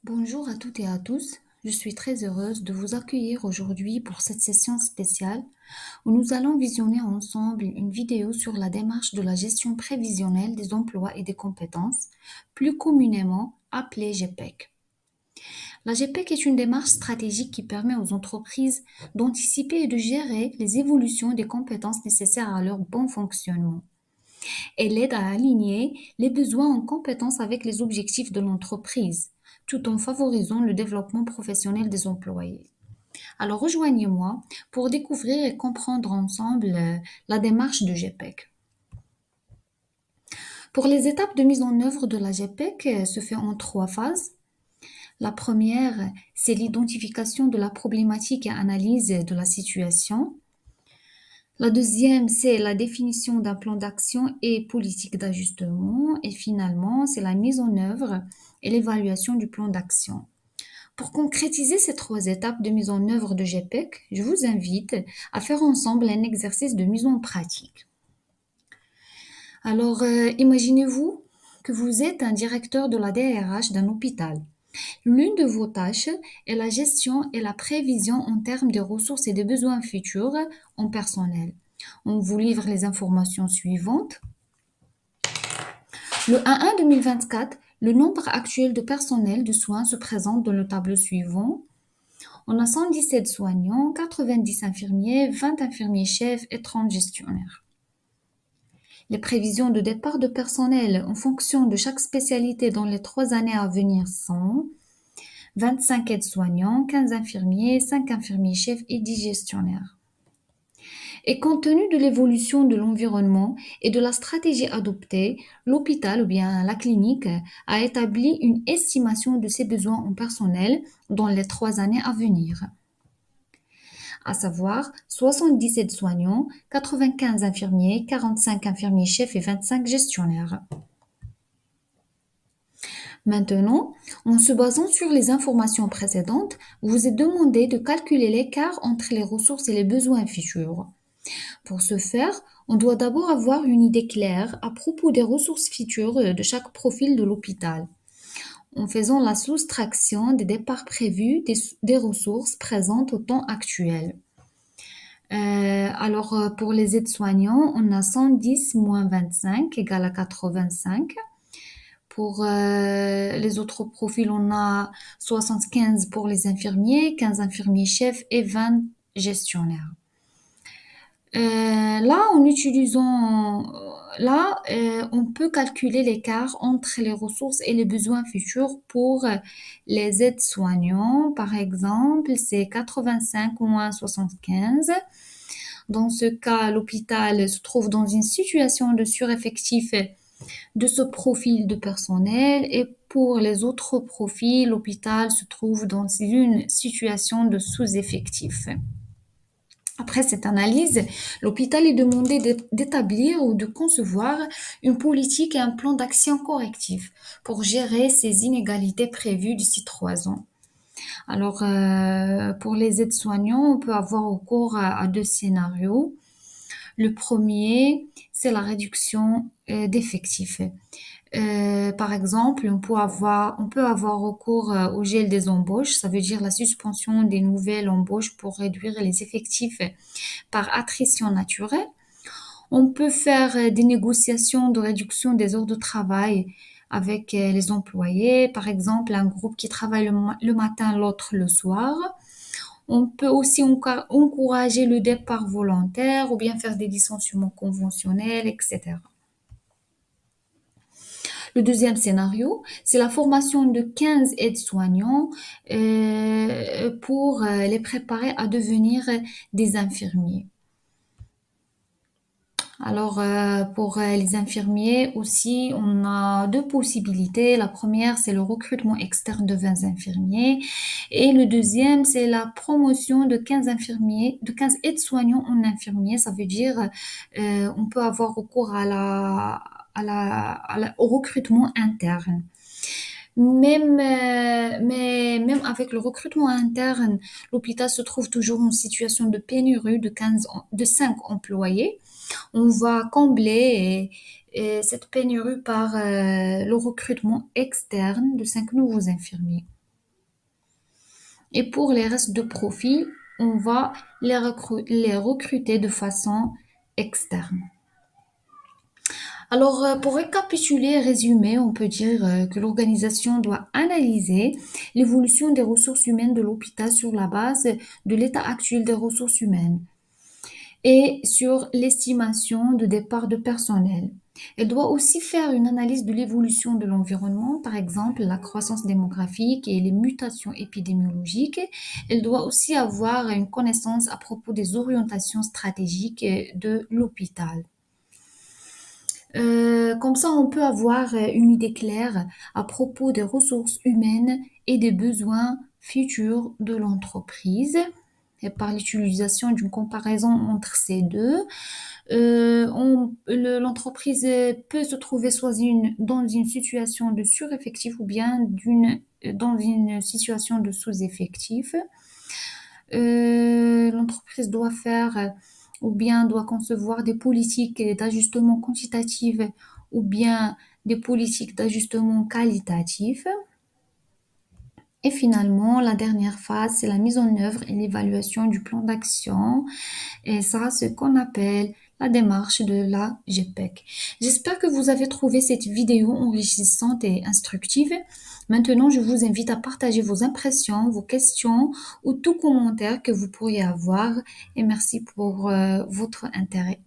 Bonjour à toutes et à tous. Je suis très heureuse de vous accueillir aujourd'hui pour cette session spéciale où nous allons visionner ensemble une vidéo sur la démarche de la gestion prévisionnelle des emplois et des compétences, plus communément appelée GPEC. La GPEC est une démarche stratégique qui permet aux entreprises d'anticiper et de gérer les évolutions des compétences nécessaires à leur bon fonctionnement. Elle aide à aligner les besoins en compétences avec les objectifs de l'entreprise, tout en favorisant le développement professionnel des employés. Alors rejoignez-moi pour découvrir et comprendre ensemble la démarche de GPEC. Pour les étapes de mise en œuvre de la GPEC, se fait en trois phases. La première, c'est l'identification de la problématique et analyse de la situation. La deuxième, c'est la définition d'un plan d'action et politique d'ajustement. Et finalement, c'est la mise en œuvre et l'évaluation du plan d'action. Pour concrétiser ces trois étapes de mise en œuvre de GPEC, je vous invite à faire ensemble un exercice de mise en pratique. Alors, imaginez-vous que vous êtes un directeur de la DRH d'un hôpital. L'une de vos tâches est la gestion et la prévision en termes des ressources et des besoins futurs en personnel. On vous livre les informations suivantes. Le 1-1 2024, le nombre actuel de personnel de soins se présente dans le tableau suivant. On a 117 soignants, 90 infirmiers, 20 infirmiers chefs et 30 gestionnaires. Les prévisions de départ de personnel en fonction de chaque spécialité dans les 3 années à venir sont 25 aides-soignants, 15 infirmiers, 5 infirmiers chefs et 10 gestionnaires. Et compte tenu de l'évolution de l'environnement et de la stratégie adoptée, l'hôpital ou bien la clinique a établi une estimation de ses besoins en personnel dans les 3 années à venir, à savoir 77 soignants, 95 infirmiers, 45 infirmiers chefs et 25 gestionnaires. Maintenant, en se basant sur les informations précédentes, vous est demandé de calculer l'écart entre les ressources et les besoins futurs. Pour ce faire, on doit d'abord avoir une idée claire à propos des ressources futures de chaque profil de l'hôpital, en faisant la soustraction des départs prévus des ressources présentes au temps actuel. Pour les aides-soignants, on a 110 moins 25 égale à 85. Pour les autres profils, on a 75 pour les infirmiers, 15 infirmiers chefs et 20 gestionnaires. On peut calculer l'écart entre les ressources et les besoins futurs pour les aides-soignants. Par exemple, c'est 85 moins 75. Dans ce cas, l'hôpital se trouve dans une situation de sureffectif de ce profil de personnel, et pour les autres profils, l'hôpital se trouve dans une situation de sous-effectif. Après cette analyse, l'hôpital est demandé d'établir ou de concevoir une politique et un plan d'action correctif pour gérer ces inégalités prévues d'ici 3 ans. Alors, pour les aides-soignants, on peut avoir recours à 2 scénarios. Le premier, c'est la réduction d'effectifs. Par exemple, on peut avoir recours au gel des embauches, ça veut dire la suspension des nouvelles embauches pour réduire les effectifs par attrition naturelle. On peut faire des négociations de réduction des heures de travail avec les employés, par exemple un groupe qui travaille le matin, l'autre le soir. On peut aussi encourager le départ volontaire ou bien faire des licenciements conventionnels, etc. Le deuxième scénario, c'est la formation de 15 aides-soignants pour les préparer à devenir des infirmiers. Alors, pour les infirmiers aussi, on a 2 possibilités. La première, c'est le recrutement externe de 20 infirmiers. Et le deuxième, c'est la promotion de 15 infirmiers, de 15 aides-soignants en infirmiers. Ça veut dire, on peut avoir recours au recrutement interne. Mais même avec le recrutement interne, l'hôpital se trouve toujours en situation de pénurie de 5 employés. On va combler cette pénurie par le recrutement externe de 5 nouveaux infirmiers. Et pour les restes de profil, on va les recruter de façon externe. Alors, pour récapituler et résumer, on peut dire que l'organisation doit analyser l'évolution des ressources humaines de l'hôpital sur la base de l'état actuel des ressources humaines et sur l'estimation de départ de personnel. Elle doit aussi faire une analyse de l'évolution de l'environnement, par exemple la croissance démographique et les mutations épidémiologiques. Elle doit aussi avoir une connaissance à propos des orientations stratégiques de l'hôpital. Comme ça, on peut avoir une idée claire à propos des ressources humaines et des besoins futurs de l'entreprise. Et par l'utilisation d'une comparaison entre ces deux, l'entreprise peut se trouver soit dans une situation de sureffectif ou bien dans une situation de sous-effectif. L'entreprise doit faire ou bien doit concevoir des politiques d'ajustement quantitatif ou bien des politiques d'ajustement qualitatif. Et finalement, la dernière phase, c'est la mise en œuvre et l'évaluation du plan d'action. Et ça, c'est ce qu'on appelle la démarche de la GPEC. J'espère que vous avez trouvé cette vidéo enrichissante et instructive. Maintenant, je vous invite à partager vos impressions, vos questions ou tout commentaire que vous pourriez avoir. Et merci pour votre intérêt.